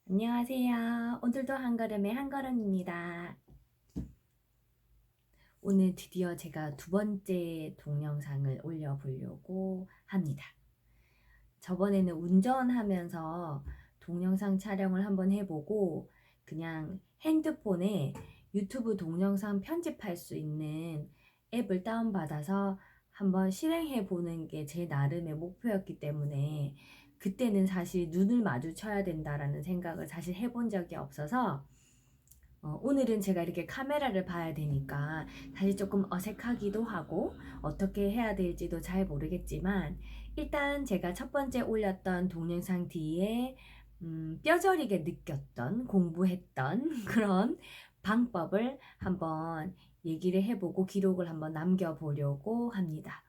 안녕하세요. 오늘도 한 걸음의 한 걸음입니다. 오늘 드디어 제가 두 번째 동영상을 올려보려고 합니다. 저번에는 운전하면서 동영상 촬영을 한번 해보고 그냥 핸드폰에 유튜브 동영상 편집할 수 있는 앱을 다운받아서 한번 실행해 보는 게 제 나름의 목표였기 때문에 그때는 사실 눈을 마주쳐야 된다라는 생각을 사실 해본 적이 없어서 오늘은 제가 이렇게 카메라를 봐야 되니까 사실 조금 어색하기도 하고 어떻게 해야 될지도 잘 모르겠지만 일단 제가 첫 번째 올렸던 동영상 뒤에 뼈저리게 느꼈던 공부했던 그런 방법을 한번 얘기를 해보고 기록을 한번 남겨보려고 합니다.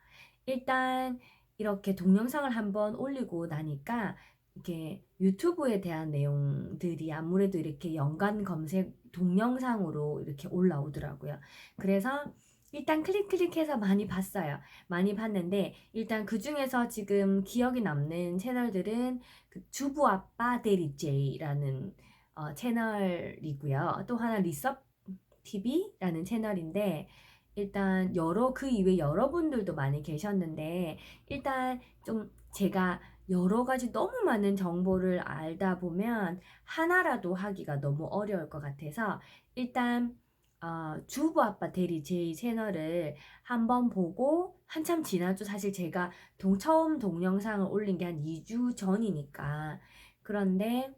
일단 이렇게 동영상을 한번 올리고 나니까 이렇게 유튜브에 대한 내용들이 아무래도 이렇게 연관 검색 동영상으로 이렇게 올라오더라고요. 그래서 일단 클릭해서 많이 봤어요. 많이 봤는데 일단 그 중에서 지금 기억이 남는 채널들은 그 주부 아빠 대리 제이라는 채널이고요. 또 하나 리섭 TV라는 채널인데 일단 그 이외 여러분들도 많이 계셨는데 일단 좀 제가 여러 가지 너무 많은 정보를 알다 보면 하나라도 하기가 너무 어려울 것 같아서 일단 주부 아빠 대리 제 채널을 한번 보고 한참 지나죠. 사실 제가 처음 동영상을 올린 게 한 2주 전이니까. 그런데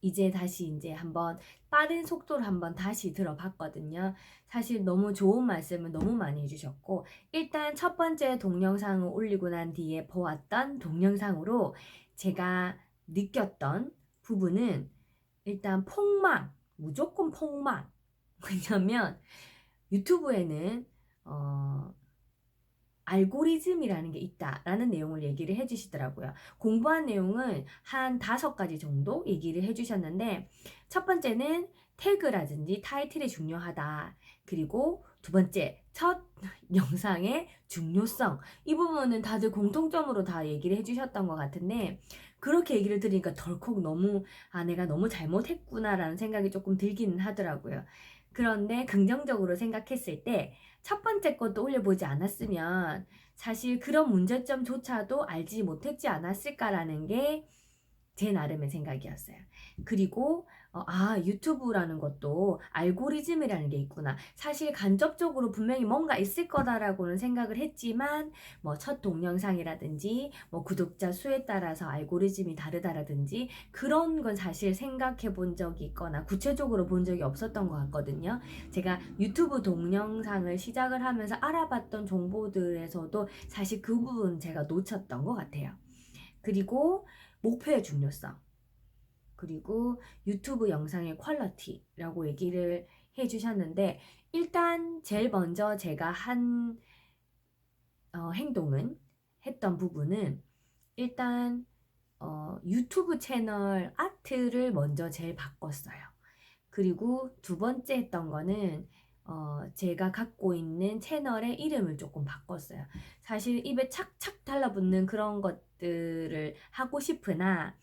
이제 다시 이제 한번 빠른 속도로 한번 다시 들어봤거든요. 사실 너무 좋은 말씀을 너무 많이 해주셨고, 일단 첫 번째 동영상을 올리고 난 뒤에 보았던 동영상으로 제가 느꼈던 부분은 일단 폭망, 무조건 폭망. 왜냐면 유튜브에는 어, 알고리즘이라는 게 있다라는 내용을 얘기를 해주시더라고요. 공부한 내용은 한 5가지 정도 얘기를 해주셨는데 첫 번째는 태그라든지 타이틀이 중요하다. 그리고 두 번째, 첫 영상의 중요성. 이 부분은 다들 공통점으로 다 얘기를 해주셨던 것 같은데 그렇게 얘기를 들으니까 덜컥 너무 내가 너무 잘못했구나라는 생각이 조금 들기는 하더라고요. 그런데 긍정적으로 생각했을 때 첫 번째 것도 올려보지 않았으면 사실 그런 문제점조차도 알지 못했지 않았을까라는 게 제 나름의 생각이었어요. 그리고 유튜브라는 것도 알고리즘이라는 게 있구나. 사실 간접적으로 분명히 뭔가 있을 거다라고는 생각을 했지만 뭐 첫 동영상이라든지 뭐 구독자 수에 따라서 알고리즘이 다르다라든지 그런 건 사실 생각해 본 적이 있거나 구체적으로 본 적이 없었던 것 같거든요. 제가 유튜브 동영상을 시작을 하면서 알아봤던 정보들에서도 사실 그 부분 제가 놓쳤던 것 같아요. 그리고 목표의 중요성, 그리고 유튜브 영상의 퀄리티라고 얘기를 해주셨는데, 일단 제일 먼저 제가 한 행동은, 했던 부분은, 일단 유튜브 채널 아트를 먼저 제일 바꿨어요. 그리고 두 번째 했던 거는 제가 갖고 있는 채널의 이름을 조금 바꿨어요. 사실 입에 착착 달라붙는 그런 것들을 하고 싶으나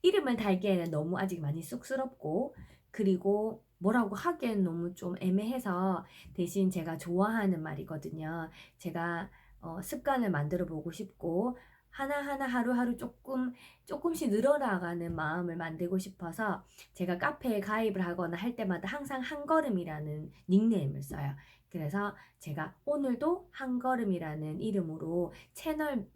이름을 달기에는 너무 아직 많이 쑥스럽고 그리고 뭐라고 하기엔 너무 좀 애매해서 대신 제가 좋아하는 말이거든요. 제가 습관을 만들어 보고 싶고 하나하나 하루하루 조금씩 늘어나가는 마음을 만들고 싶어서 제가 카페에 가입을 하거나 할 때마다 항상 한 걸음이라는 닉네임을 써요. 그래서 제가 오늘도 한 걸음이라는 이름으로 채널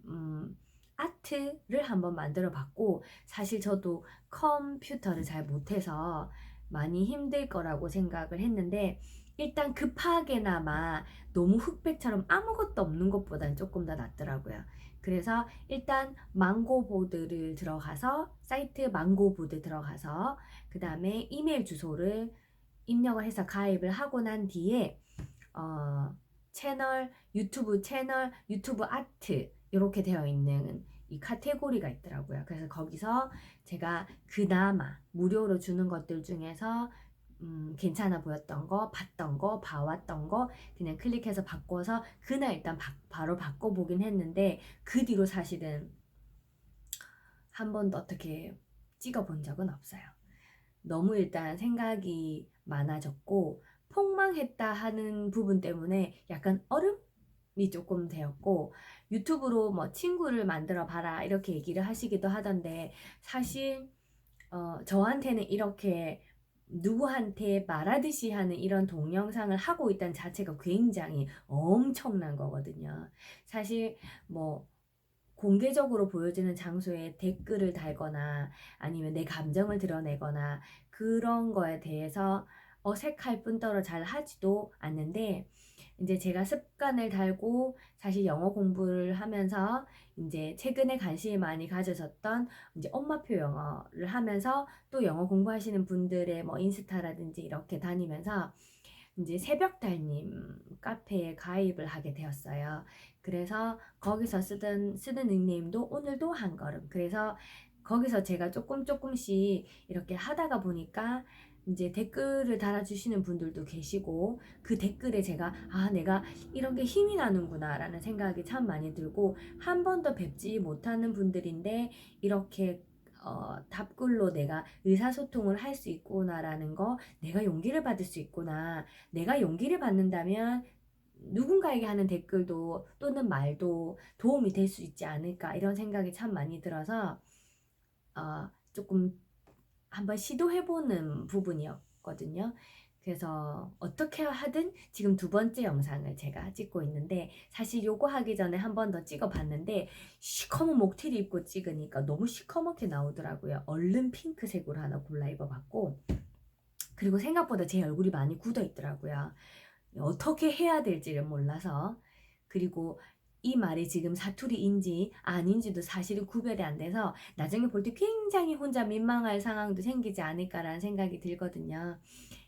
아트를 한번 만들어 봤고 사실 저도 컴퓨터를 잘 못해서 많이 힘들 거라고 생각을 했는데 일단 급하게나마 너무 흑백처럼 아무것도 없는 것보다는 조금 더 낫더라고요. 그래서 일단 망고보드를 들어가서 사이트 망고보드 들어가서 그 다음에 이메일 주소를 입력을 해서 가입을 하고 난 뒤에 어, 채널, 유튜브 아트 이렇게 되어 있는 이 카테고리가 있더라고요. 그래서 거기서 제가 그나마 무료로 주는 것들 중에서 괜찮아 보였던 거, 봤던 거, 봐왔던 거 그냥 클릭해서 바꿔서 그날 일단 바로 바꿔보긴 했는데 그 뒤로 사실은 한 번도 어떻게 찍어본 적은 없어요. 너무 일단 생각이 많아졌고 폭망했다 하는 부분 때문에 약간 얼음이 조금 되었고, 유튜브로 뭐 친구를 만들어 봐라 이렇게 얘기를 하시기도 하던데, 사실 저한테는 이렇게 누구한테 말하듯이 하는 이런 동영상을 하고 있다는 자체가 굉장히 엄청난 거거든요. 사실 뭐 공개적으로 보여지는 장소에 댓글을 달거나 아니면 내 감정을 드러내거나 그런 거에 대해서 어색할 뿐더러 잘 하지도 않는데, 이제 제가 습관을 달고 사실 영어 공부를 하면서 이제 최근에 관심이 많이 가져졌던 이제 엄마표 영어를 하면서 또 영어 공부하시는 분들의 뭐 인스타라든지 이렇게 다니면서 이제 새벽달님 카페에 가입을 하게 되었어요. 그래서 거기서 쓰는 닉네임도 오늘도 한 걸음. 그래서 거기서 제가 조금씩 이렇게 하다가 보니까 이제 댓글을 달아주시는 분들도 계시고, 그 댓글에 제가 내가 이런 게 힘이 나는구나 라는 생각이 참 많이 들고, 한 번도 뵙지 못하는 분들인데 이렇게 답글로 내가 의사소통을 할 수 있구나라는 거, 내가 용기를 받을 수 있구나. 내가 용기를 받는다면 누군가에게 하는 댓글도 또는 말도 도움이 될 수 있지 않을까, 이런 생각이 참 많이 들어서 조금 한번 시도해보는 부분이었거든요. 그래서 어떻게 하든 지금 두 번째 영상을 제가 찍고 있는데, 사실 요거 하기 전에 한 번 더 찍어봤는데 시커먼 목티를 입고 찍으니까 너무 시커멓게 나오더라고요. 얼른 핑크색으로 하나 골라 입어봤고, 그리고 생각보다 제 얼굴이 많이 굳어 있더라고요. 어떻게 해야 될지를 몰라서. 그리고 이 말이 지금 사투리인지 아닌지도 사실은 구별이 안 돼서 나중에 볼 때 굉장히 혼자 민망할 상황도 생기지 않을까라는 생각이 들거든요.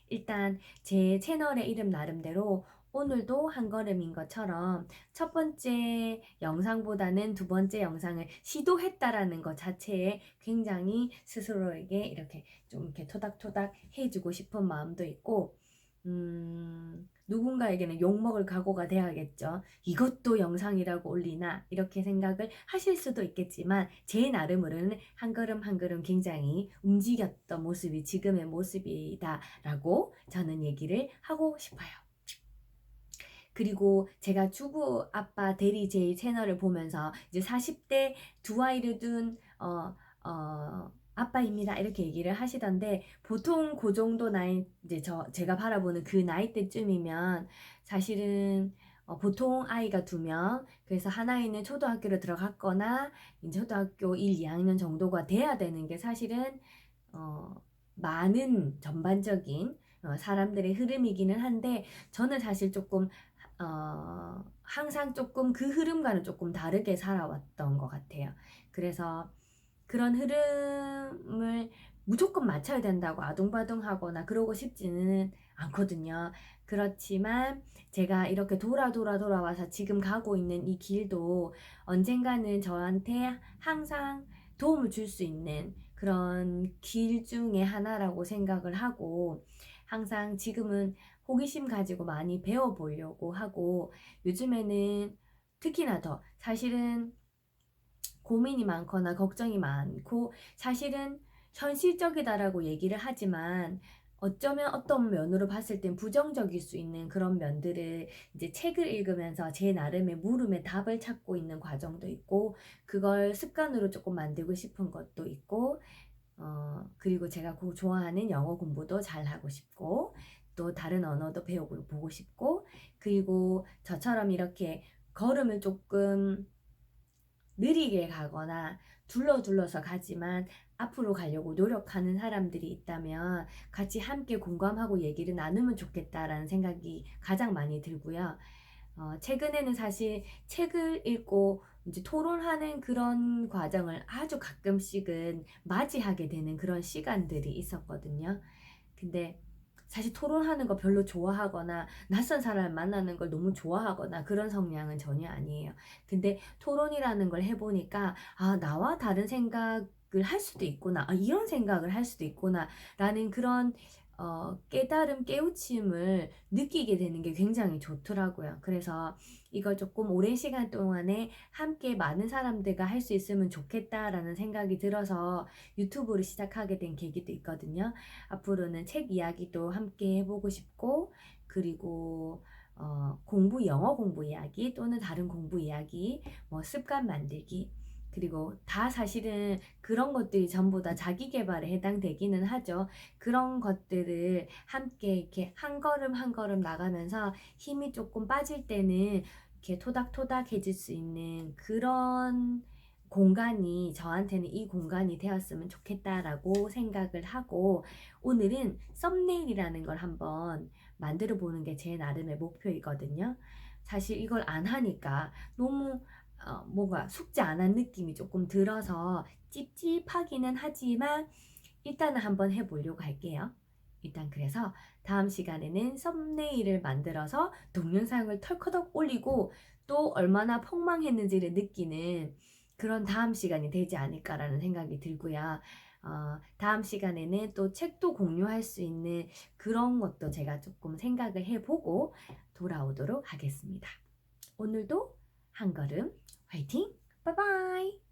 일단 제 채널의 이름 나름대로 오늘도 한 걸음인 것처럼 첫 번째 영상보다는 두 번째 영상을 시도했다라는 것 자체에 굉장히 스스로에게 이렇게 좀 이렇게 토닥토닥 해주고 싶은 마음도 있고, 누군가에게는 욕먹을 각오가 돼야겠죠. 이것도 영상이라고 올리나 이렇게 생각을 하실 수도 있겠지만, 제 나름으로는 한 걸음 한 걸음 굉장히 움직였던 모습이 지금의 모습이다라고 저는 얘기를 하고 싶어요. 그리고 제가 주부 아빠 대리 제 채널을 보면서 이제 40대 두 아이를 둔 아빠입니다 이렇게 얘기를 하시던데, 보통 그 정도 나이, 이제 제가 바라보는 그 나이대쯤이면 사실은 보통 아이가 2명, 그래서 하나이는 초등학교로 들어갔거나 이제 초등학교 1, 2학년 정도가 돼야 되는 게 사실은 많은 전반적인 사람들의 흐름이기는 한데, 저는 사실 조금 항상 조금 그 흐름과는 조금 다르게 살아왔던 것 같아요. 그래서 그런 흐름을 무조건 맞춰야 된다고 아둥바둥하거나 그러고 싶지는 않거든요. 그렇지만 제가 이렇게 돌아와서 지금 가고 있는 이 길도 언젠가는 저한테 항상 도움을 줄 수 있는 그런 길 중에 하나라고 생각을 하고, 항상 지금은 호기심 가지고 많이 배워보려고 하고, 요즘에는 특히나 더 사실은 고민이 많거나 걱정이 많고, 사실은 현실적이다라고 얘기를 하지만 어쩌면 어떤 면으로 봤을 땐 부정적일 수 있는 그런 면들을 이제 책을 읽으면서 제 나름의 물음에 답을 찾고 있는 과정도 있고, 그걸 습관으로 조금 만들고 싶은 것도 있고, 그리고 제가 좋아하는 영어 공부도 잘 하고 싶고, 또 다른 언어도 배워보고 싶고, 그리고 저처럼 이렇게 걸음을 조금 느리게 가거나 둘러서 가지만 앞으로 가려고 노력하는 사람들이 있다면 같이 함께 공감하고 얘기를 나누면 좋겠다라는 생각이 가장 많이 들고요. 최근에는 사실 책을 읽고 이제 토론하는 그런 과정을 아주 가끔씩은 맞이하게 되는 그런 시간들이 있었거든요. 근데 사실 토론하는 거 별로 좋아하거나 낯선 사람 만나는 걸 너무 좋아하거나 그런 성향은 전혀 아니에요. 근데 토론이라는 걸 해보니까 나와 다른 생각을 할 수도 있구나, 이런 생각을 할 수도 있구나 라는 그런 깨달음, 깨우침을 느끼게 되는 게 굉장히 좋더라고요. 그래서 이걸 조금 오랜 시간 동안에 함께 많은 사람들과 할 수 있으면 좋겠다라는 생각이 들어서 유튜브를 시작하게 된 계기도 있거든요. 앞으로는 책 이야기도 함께 해보고 싶고, 그리고 영어 공부 이야기 또는 다른 공부 이야기, 뭐 습관 만들기, 그리고 다 사실은 그런 것들이 전부 다 자기 개발에 해당되기는 하죠. 그런 것들을 함께 이렇게 한 걸음 한 걸음 나가면서 힘이 조금 빠질 때는 이렇게 토닥토닥해질 수 있는 그런 공간이 저한테는 이 공간이 되었으면 좋겠다라고 생각을 하고, 오늘은 썸네일이라는 걸 한번 만들어 보는 게 제 나름의 목표이거든요. 사실 이걸 안 하니까 너무 뭔가 숙제 안 한 느낌이 조금 들어서 찝찝하기는 하지만 일단은 한번 해보려고 할게요. 일단 그래서 다음 시간에는 썸네일을 만들어서 동영상을 털커덕 올리고 또 얼마나 폭망했는지를 느끼는 그런 다음 시간이 되지 않을까라는 생각이 들고요. 다음 시간에는 또 책도 공유할 수 있는 그런 것도 제가 조금 생각을 해보고 돌아오도록 하겠습니다. 오늘도 한 걸음 화이팅! 바이바이!